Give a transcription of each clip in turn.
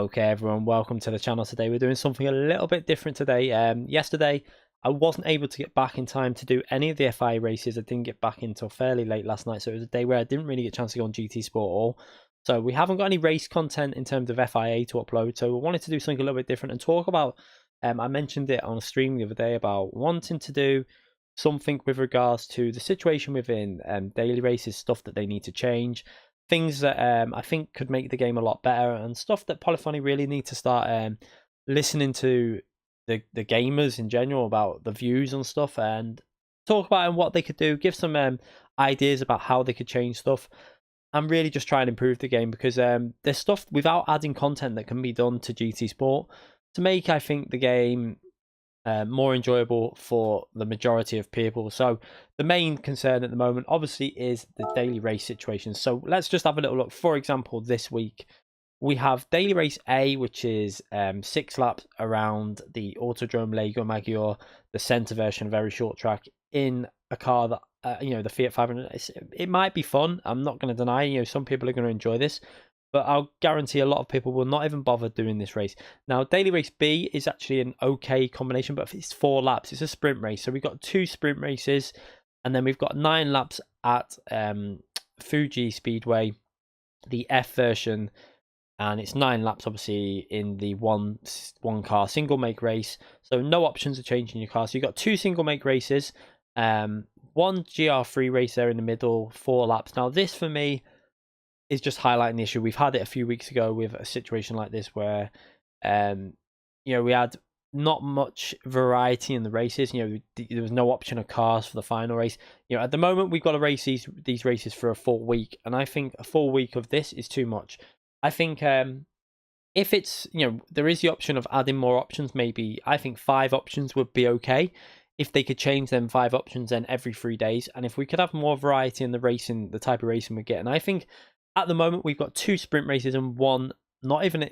Okay, everyone, welcome to the channel. Today we're doing something a little bit different today. Yesterday I wasn't able to get back in time to do any of the FIA races. I didn't get back until fairly late last night, so it was a day where I didn't really get a chance to go on GT Sport at all. So we haven't got any race content in terms of FIA to upload, so we wanted to do something a little bit different and talk about, I mentioned it on a stream the other day about wanting to do something with regards to the situation within daily races, stuff that they need to change, things that I think could make the game a lot better, and stuff that Polyphony really need to start listening to the gamers in general about the views and stuff, and talk about and what they could do, give some ideas about how they could change stuff, and really just try and improve the game, because there's stuff without adding content that can be done to GT Sport to make, I think, the game more enjoyable for the majority of people. So the main concern at the moment obviously is the daily race situation. So let's just have a little look. For example, this week we have daily race A, which is 6 laps around the Autodrome Lego Maggiore, the center version, very short track, in a car that the Fiat 500. It might be fun, I'm not going to deny, some people are going to enjoy this, but I'll guarantee a lot of people will not even bother doing this race. Now, daily race B is actually an okay combination, but it's 4 laps. It's a sprint race. So we've got 2 sprint races, and then we've got 9 laps at Fuji Speedway, the F version, and it's 9 laps, obviously, in the one car single make race. So no options of changing your car. So you've got 2 single make races, 1 GR3 race there in the middle, 4 laps. Now, this for me is just highlighting the issue. We've had it a few weeks ago with a situation like this where, we had not much variety in the races. There was no option of cars for the final race. At the moment we've got to race these races for a full week, and I think a full week of this is too much. I think if it's, there is the option of adding more options, maybe I think 5 options would be okay. If they could change them 5 options then every 3 days, and if we could have more variety in the racing, the type of racing we're getting. I think at the moment we've got 2 sprint races and 1, not even,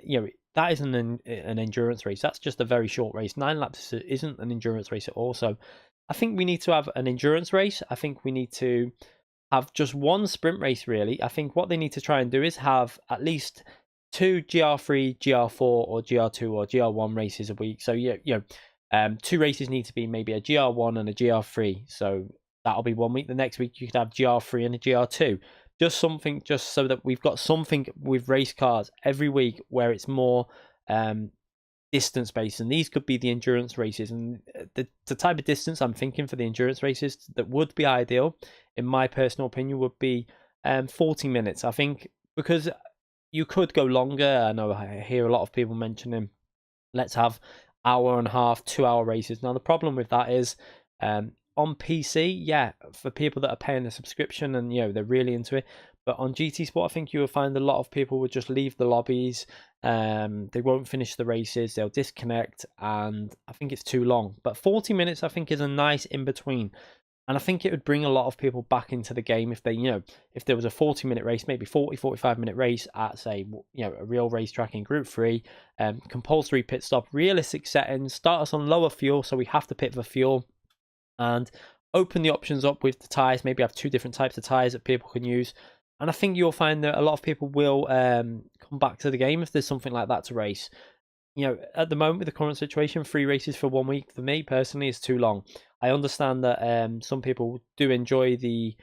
that isn't an endurance race. That's just a very short race. 9 laps isn't an endurance race at all. So I think we need to have an endurance race. I think we need to have just 1 sprint race, really. I think what they need to try and do is have at least 2 GR3, GR4, or GR2 or GR1 races a week. So 2 races need to be maybe a GR1 and a GR3. So that'll be 1 week. The next week you could have GR3 and a GR2. Just something, just so that we've got something with race cars every week where it's more distance based, and these could be the endurance races. And the type of distance I'm thinking for the endurance races that would be ideal, in my personal opinion, would be 40 minutes. I think, because you could go longer. I know I hear a lot of people mentioning, let's have 1.5 2-hour races. Now the problem with that is, on PC, yeah, for people that are paying the subscription and they're really into it. But on GT Sport, I think you will find a lot of people would just leave the lobbies. They won't finish the races. They'll disconnect, and I think it's too long. But 40 minutes, I think, is a nice in between, and I think it would bring a lot of people back into the game if they, if there was a 40-minute race, maybe 45-minute race at, say, a real racetrack in Group 3, compulsory pit stop, realistic settings, start us on lower fuel, so we have to pit for fuel, and open the options up with the tires. Maybe have 2 different types of tires that people can use, and I think you'll find that a lot of people will come back to the game if there's something like that to race. At the moment with the current situation, 3 races for 1 week for me personally is too long. I understand that some people do enjoy the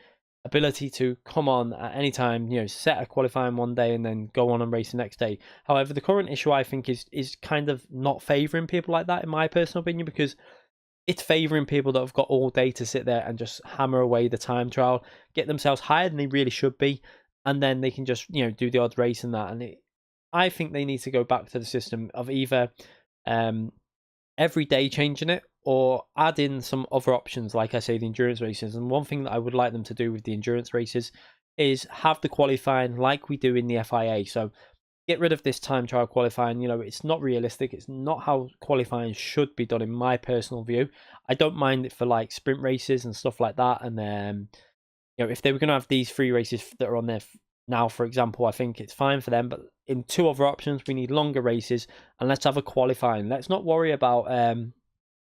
ability to come on at any time, set a qualifying one day and then go on and race the next day. However, the current issue, I think, is kind of not favouring people like that, in my personal opinion, because it's favouring people that have got all day to sit there and just hammer away the time trial, get themselves higher than they really should be, and then they can just, do the odd race and that. And I think they need to go back to the system of either every day changing it, or add in some other options, like I say, the endurance races. And one thing that I would like them to do with the endurance races is have the qualifying like we do in the FIA. So get rid of this time trial qualifying. It's not realistic. It's not how qualifying should be done, in my personal view. I don't mind it for like sprint races and stuff like that. And then, if they were going to have these 3 races that are on there now, for example, I think it's fine for them. But in 2 other options, we need longer races, and let's have a qualifying. Let's not worry about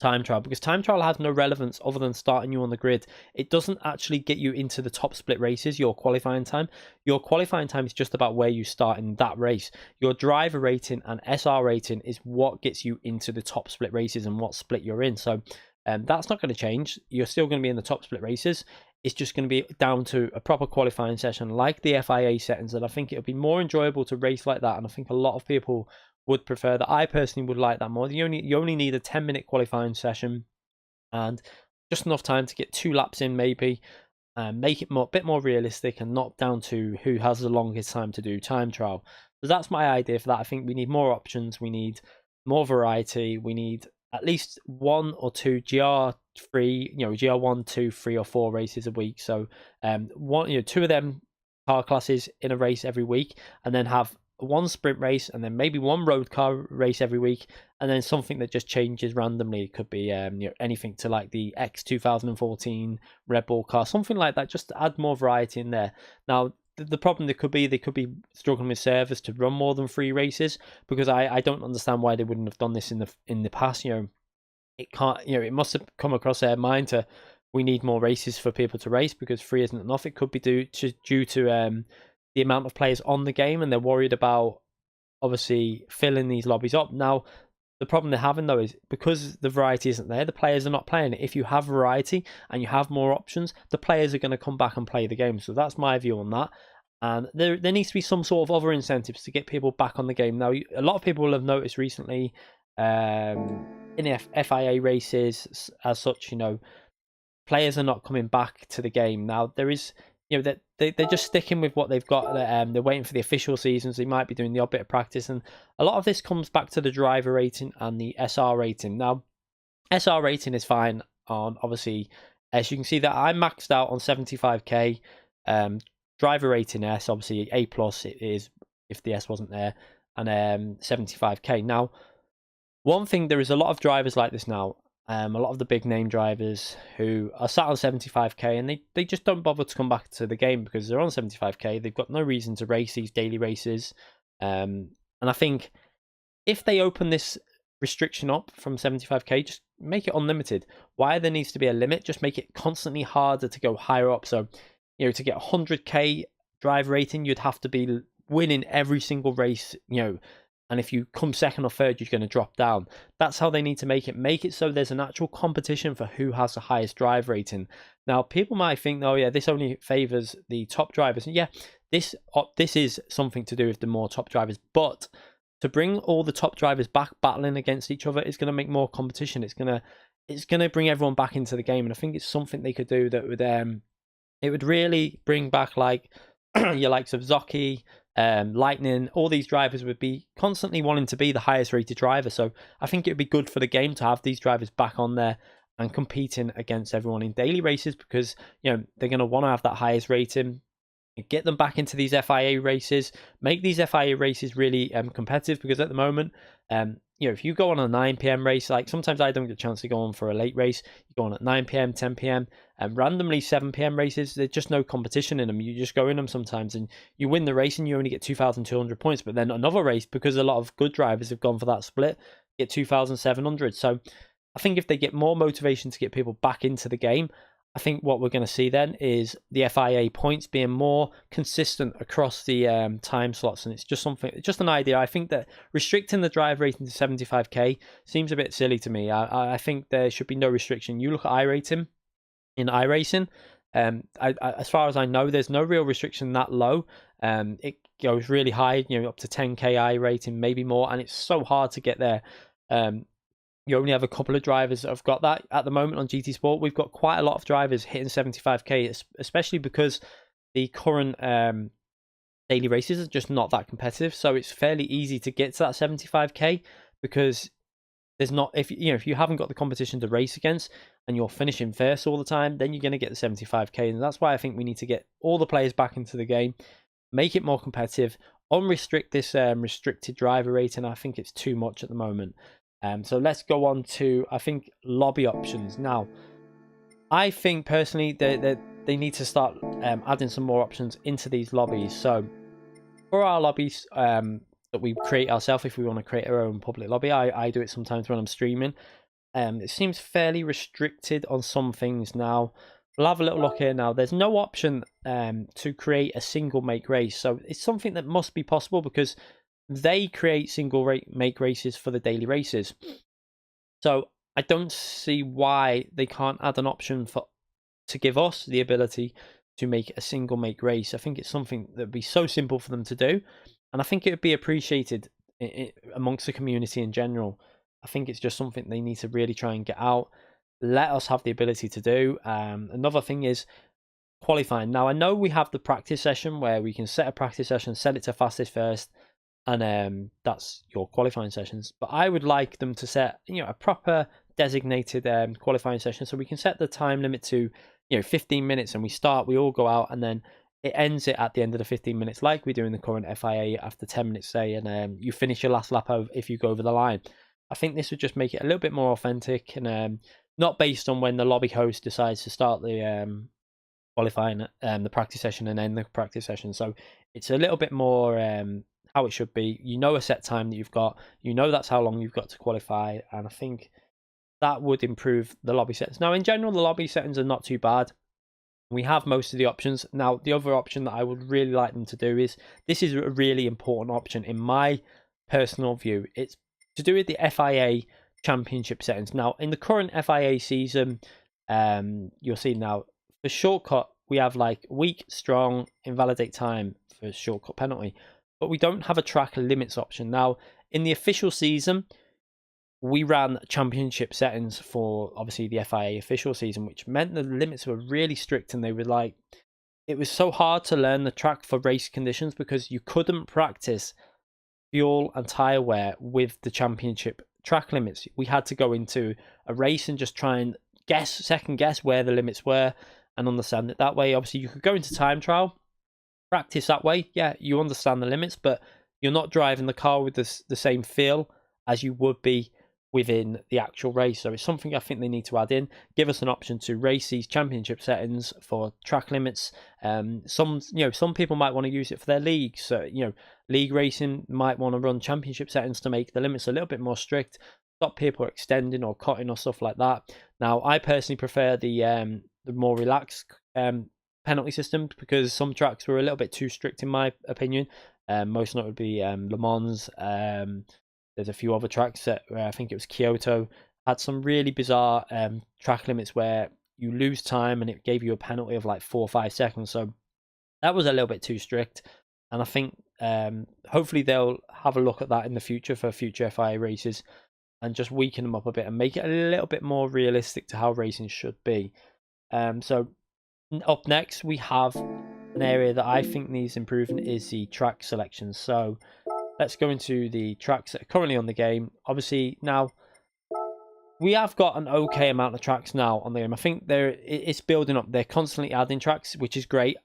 time trial, because time trial has no relevance other than starting you on the grid. It doesn't actually get you into the top split races, your qualifying time. Your qualifying time is just about where you start in that race. Your driver rating and SR rating is what gets you into the top split races and what split you're in. So that's not going to change. You're still going to be in the top split races. It's just going to be down to a proper qualifying session like the FIA settings, and I think it'll be more enjoyable to race like that. And I think a lot of people would prefer that. I personally would like that more. You only need a 10-minute qualifying session and just enough time to get 2 laps in, maybe, and make it a bit more realistic and not down to who has the longest time to do time trial. So that's my idea for that. I think we need more options. We need more variety. We need at least 1 or 2 GR3, GR1, 2, 3, or 4 races a week. So 2 of them car classes in a race every week, and then have 1 sprint race, and then maybe 1 road car race every week, and then something that just changes randomly. It could be anything to like the X 2014 Red Bull car, something like that, just to add more variety in there. Now, the problem they could be struggling with servers to run more than 3 races, because I don't understand why they wouldn't have done this in the past. It can't, it must have come across their mind to, we need more races for people to race, because 3 isn't enough. It could be due to the amount of players on the game, and they're worried about obviously filling these lobbies up. Now, the problem they're having though is because the variety isn't there, the players are not playing it. If you have variety and you have more options, the players are going to come back and play the game. So that's my view on that. And there needs to be some sort of other incentives to get people back on the game. Now, a lot of people will have noticed recently in the FIA races as such, players are not coming back to the game. Now, there is, that they're just sticking with what they've got. They're waiting for the official seasons. They might be doing the odd bit of practice, and a lot of this comes back to the driver rating and the SR rating. Now, SR rating is fine on, obviously, as you can see that I'm maxed out on 75k. Driver rating S, obviously A plus it is if the S wasn't there, and 75k. Now, one thing, there is a lot of drivers like this now. A lot of the big name drivers who are sat on 75k, and they just don't bother to come back to the game because they're on 75k. They've got no reason to race these daily races. And I think if they open this restriction up from 75k, just make it unlimited. Why there needs to be a limit? Just make it constantly harder to go higher up. So, to get 100k drive rating, you'd have to be winning every single race, and if you come second or third, you're going to drop down. That's how they need to make it. Make it so there's an actual competition for who has the highest drive rating. Now, people might think, oh yeah, this only favors the top drivers. And yeah, this is something to do with the more top drivers. But to bring all the top drivers back battling against each other is going to make more competition. It's going to bring everyone back into the game. And I think it's something they could do that would it would really bring back like your likes of Zocchi, Lightning. All these drivers would be constantly wanting to be the highest rated driver. So I think it would be good for the game to have these drivers back on there and competing against everyone in daily races, because they're going to want to have that highest rating. Get them back into these FIA races, make these FIA races really competitive, because at the moment, if you go on a 9 p.m. race, like sometimes I don't get a chance to go on for a late race, you go on at 9 p.m., 10 p.m., and randomly 7 p.m. races, there's just no competition in them. You just go in them sometimes and you win the race and you only get 2,200 points, but then another race, because a lot of good drivers have gone for that split, get 2,700. So I think if they get more motivation to get people back into the game, I think what we're going to see then is the FIA points being more consistent across the time slots, and it's just an idea. I think that restricting the drive rating to 75k seems a bit silly to me. I think there should be no restriction. You look at iRating in iRacing, as far as I know, there's no real restriction that low. It goes really high, up to 10k iRating, maybe more, and it's so hard to get there. You only have a couple of drivers that have got that at the moment on GT Sport. We've got quite a lot of drivers hitting 75k, especially because the current daily races are just not that competitive. So it's fairly easy to get to that 75k, because there's not, if you haven't got the competition to race against and you're finishing first all the time, then you're going to get the 75k. And that's why I think we need to get all the players back into the game, make it more competitive, unrestrict this restricted driver rating. I think it's too much at the moment. So let's go on to, I think, lobby options. Now, I think personally they need to start adding some more options into these lobbies. So for our lobbies that we create ourselves, if we want to create our own public lobby, I do it sometimes when I'm streaming. It seems fairly restricted on some things now. We'll have a little look here now. There's no option to create a single make race. So it's something that must be possible because they create make races for the daily races. So I don't see why they can't add an option to give us the ability to make a single make race. I think it's something that would be so simple for them to do, and I think it would be appreciated amongst the community in general. I think it's just something they need to really try and get out. Let us have the ability to do. Another thing is qualifying. Now I know we have the practice session where we can set a practice session, set it to fastest first, and that's your qualifying sessions. But I would like them to set, a proper designated qualifying session, so we can set the time limit to 15 minutes, and we all go out, and then it ends it at the end of the 15 minutes, like we do in the current FIA after 10 minutes, say, and you finish your last lap if you go over the line. I think this would just make it a little bit more authentic, and not based on when the lobby host decides to start the qualifying, the practice session, and end the practice session. So it's a little bit more how it should be. A set time that you've got. That's how long you've got to qualify, and I think that would improve the lobby settings. Now, in general, the lobby settings are not too bad. We have most of the options. Now, the other option that I would really like them to do is, this is a really important option in my personal view. It's to do with the FIA championship settings. Now, in the current FIA season, you'll see now, for shortcut, we have like weak, strong, invalidate time for shortcut penalty, but we don't have a track limits option. Now, in the official season, we ran championship settings for obviously the FIA official season, which meant the limits were really strict, and they were like, it was so hard to learn the track for race conditions because you couldn't practice fuel and tire wear with the championship track limits. We had to go into a race and just try and second guess where the limits were and understand it that way. Obviously, you could go into time trial, practice that way. Yeah, you understand the limits, but you're not driving the car with the same feel as you would be within the actual race. So it's something I think they need to add in. Give us an option to race these championship settings for track limits. Some people might want to use it for their leagues. So, league racing might want to run championship settings to make the limits a little bit more strict, stop people extending or cutting or stuff like that. Now, I personally prefer the more relaxed penalty system because some tracks were a little bit too strict in my opinion. Most notably Le Mans. There's a few other tracks that I think it was Kyoto had some really bizarre track limits where you lose time and it gave you a penalty of like 4 or 5 seconds. So that was a little bit too strict, and I think hopefully they'll have a look at that in the future for future FIA races and just weaken them up a bit and make it a little bit more realistic to how racing should be. So up next we have an area that I think needs improving is the track selection. So let's go into the tracks that are currently on the game. Obviously, now we have got an okay amount of tracks now on the game. I think it's building up. They're constantly adding tracks, which is great.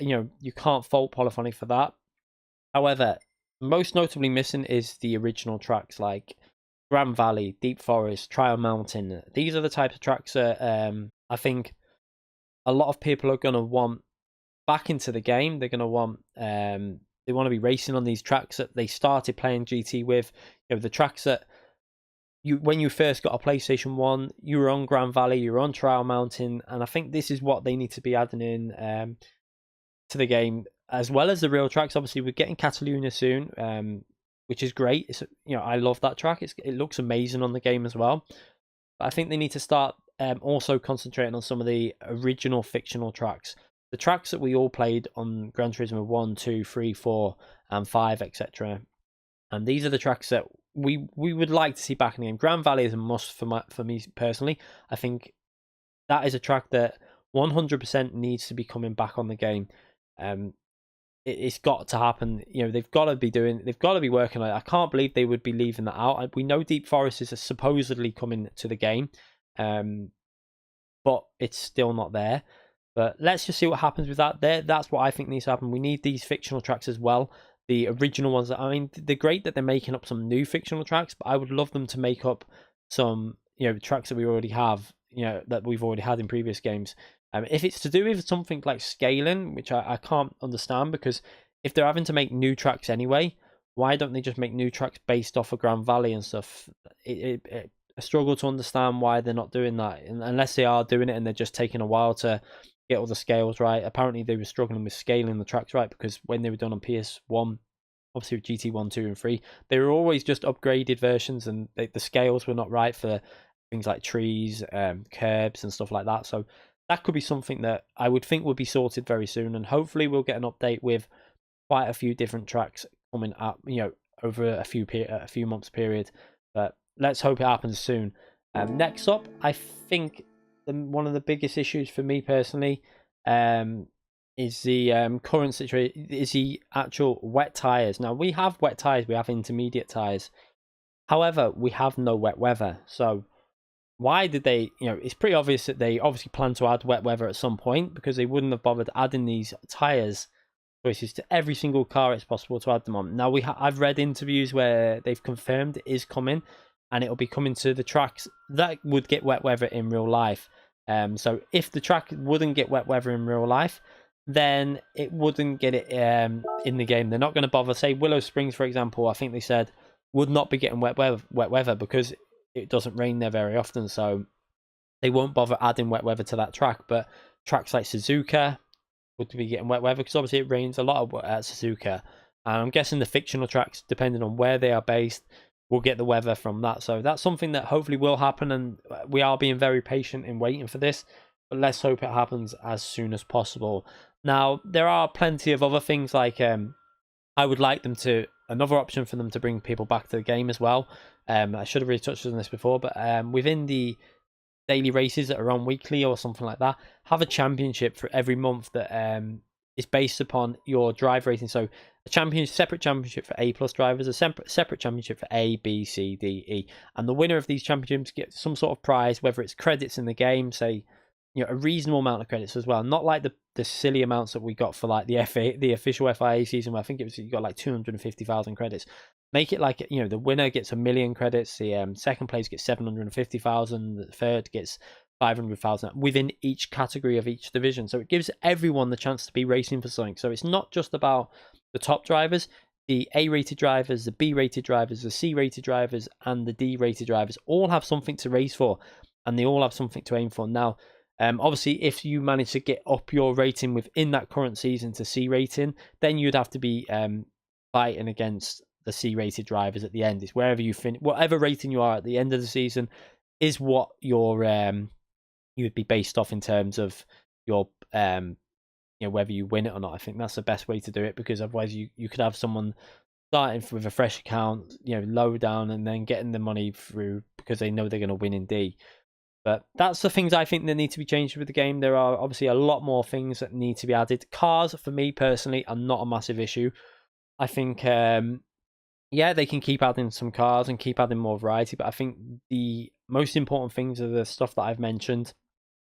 You can't fault Polyphony for that. However, most notably missing is the original tracks like Grand Valley, Deep Forest, Trial Mountain. These are the types of tracks that I think a lot of people are going to want back into the game. They're going to want they want to be racing on these tracks that they started playing GT with. The tracks that when you first got a PlayStation 1, you were on Grand Valley, you were on Trial Mountain, and I think this is what they need to be adding in to the game, as well as the real tracks. Obviously, we're getting Catalunya soon, which is great. It's I love that track. It looks amazing on the game as well. But I think they need to start also concentrating on some of the original fictional tracks. The tracks that we all played on Gran Turismo 1, 2, 3, 4, and 5, etc. And these are the tracks that we would like to see back in the game. Grand Valley is a must for me personally. I think that is a track that 100% needs to be coming back on the game. It's got to happen. They've got to be working on it. I can't believe they would be leaving that out. We know Deep Forest is supposedly coming to the game, but it's still not there. But let's just see what happens with that. That's what I think needs to happen. We need these fictional tracks as well. The original ones. They're great that they're making up some new fictional tracks, but I would love them to make up some, tracks that we already have, that we've already had in previous games. If it's to do with something like scaling, which I can't understand, because if they're having to make new tracks anyway, why don't they just make new tracks based off of Grand Valley and stuff? struggle to understand why they're not doing that, unless they are doing it and they're just taking a while to get all the scales right. Apparently they were struggling with scaling the tracks right, because when they were done on PS1, obviously with GT1, 2, and 3, they were always just upgraded versions, and the scales were not right for things like trees, curbs, and stuff like that. So that could be something that I would think would be sorted very soon, and hopefully we'll get an update with quite a few different tracks coming up, over a few months period. But let's hope it happens soon. Next up, I think one of the biggest issues for me personally is the current situation, is the actual wet tires. Now, we have wet tires, we have intermediate tires. However, we have no wet weather. So why did they, it's pretty obvious that they obviously plan to add wet weather at some point, because they wouldn't have bothered adding these tires choices to every single car it's possible to add them on. Now, I've read interviews where they've confirmed it is coming, and it'll be coming to the tracks that would get wet weather in real life. So if the track wouldn't get wet weather in real life, then it wouldn't get it in the game. They're not going to bother. Say Willow Springs, for example, I think they said would not be getting wet weather because it doesn't rain there very often. So they won't bother adding wet weather to that track. But tracks like Suzuka would be getting wet weather, because obviously it rains a lot at Suzuka. And I'm guessing the fictional tracks, depending on where they are based, will get the weather from that. So that's something that hopefully will happen, and we are being very patient in waiting for this. But let's hope it happens as soon as possible. Now, there are plenty of other things, like I would like them to, another option for them to bring people back to the game as well. I should have really touched on this before, but within the daily races that are on weekly or something like that, have a championship for every month that is based upon your drive rating. So a separate championship for A+ drivers, a separate championship for A, B, C, D, E, and the winner of these championships gets some sort of prize, whether it's credits in the game, say, a reasonable amount of credits as well, not like the silly amounts that we got for like the official FIA season, where I think it was, you got like 250,000 credits. Make it like, the winner gets 1 million credits, the second place gets 750,000, the third gets 500,000 within each category of each division. So it gives everyone the chance to be racing for something. So it's not just about the top drivers. The A-rated drivers, the B-rated drivers, the C-rated drivers, and the D-rated drivers all have something to race for, and they all have something to aim for. Now, obviously, if you manage to get up your rating within that current season to C rating, then you'd have to be fighting against the C-rated drivers at the end. It's wherever you finish, whatever rating you are at the end of the season, is what your you would be based off in terms of your whether you win it or not. I think that's the best way to do it, because otherwise you could have someone starting with a fresh account, low down, and then getting the money through because they know they're going to win in D. But that's the things I think that need to be changed with the game. There are obviously a lot more things that need to be added. Cars, for me personally, are not a massive issue. I think, they can keep adding some cars and keep adding more variety. But I think the most important things are the stuff that I've mentioned.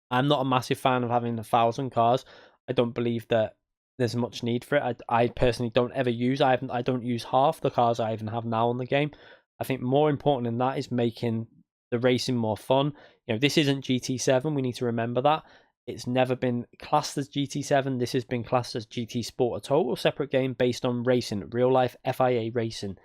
I'm not a massive fan of having 1,000 cars. I don't believe that there's much need for it. I personally don't ever use. I don't use half the cars I even have now on the game. I think more important than that is making the racing more fun. This isn't GT7. We need to remember that. It's never been classed as GT7. This has been classed as GT Sport, a total separate game based on racing, real life FIA racing.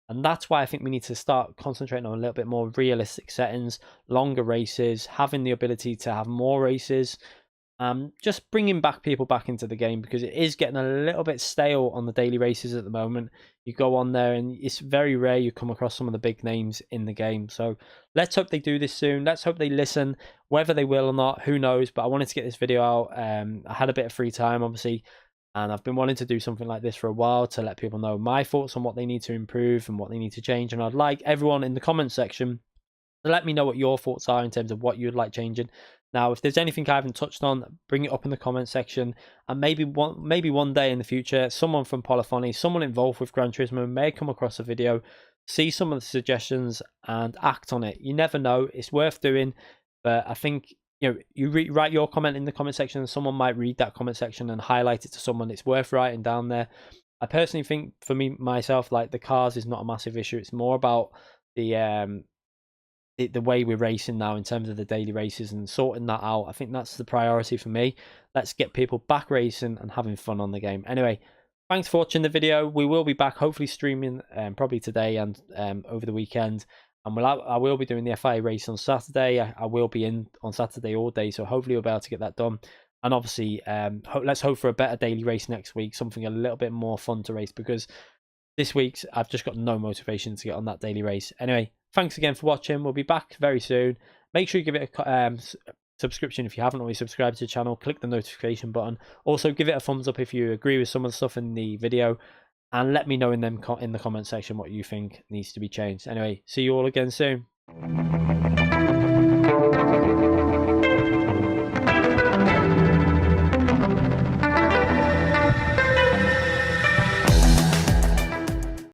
And that's why I think we need to start concentrating on a little bit more realistic settings, longer races, having the ability to have more races, just bringing people back into the game, because it is getting a little bit stale on the daily races at the moment. You go on there and it's very rare you come across some of the big names in the game. So let's hope they do this soon. Let's hope they listen. Whether they will or not, who knows? But I wanted to get this video out. I had a bit of free time, obviously, and I've been wanting to do something like this for a while to let people know my thoughts on what they need to improve and what they need to change. And I'd like everyone in the comment section to let me know what your thoughts are in terms of what you'd like changing. Now, if there's anything I haven't touched on, bring it up in the comment section, and maybe one day in the future, someone from Polyphony, someone involved with Gran Turismo, may come across a video, see some of the suggestions, and act on it. You never know; it's worth doing. But I think you write your comment in the comment section, and someone might read that comment section and highlight it to someone. It's worth writing down there. I personally think, for me myself, like, the cars is not a massive issue. It's more about the way we're racing now in terms of the daily races and sorting that out. I think that's the priority for me. Let's get people back racing and having fun on the game. Anyway, thanks for watching the video. We will be back hopefully streaming probably today and over the weekend. And I will be doing the FIA race on Saturday. I will be in on Saturday all day, so hopefully we'll be able to get that done. And obviously, let's hope for a better daily race next week, something a little bit more fun to race, because this week's I've just got no motivation to get on that daily race. Anyway, thanks again for watching. We'll be back very soon. Make sure you give it a subscription if you haven't already subscribed to the channel. Click the notification button. Also, give it a thumbs up if you agree with some of the stuff in the video. And let me know in the comment section what you think needs to be changed. Anyway, see you all again soon.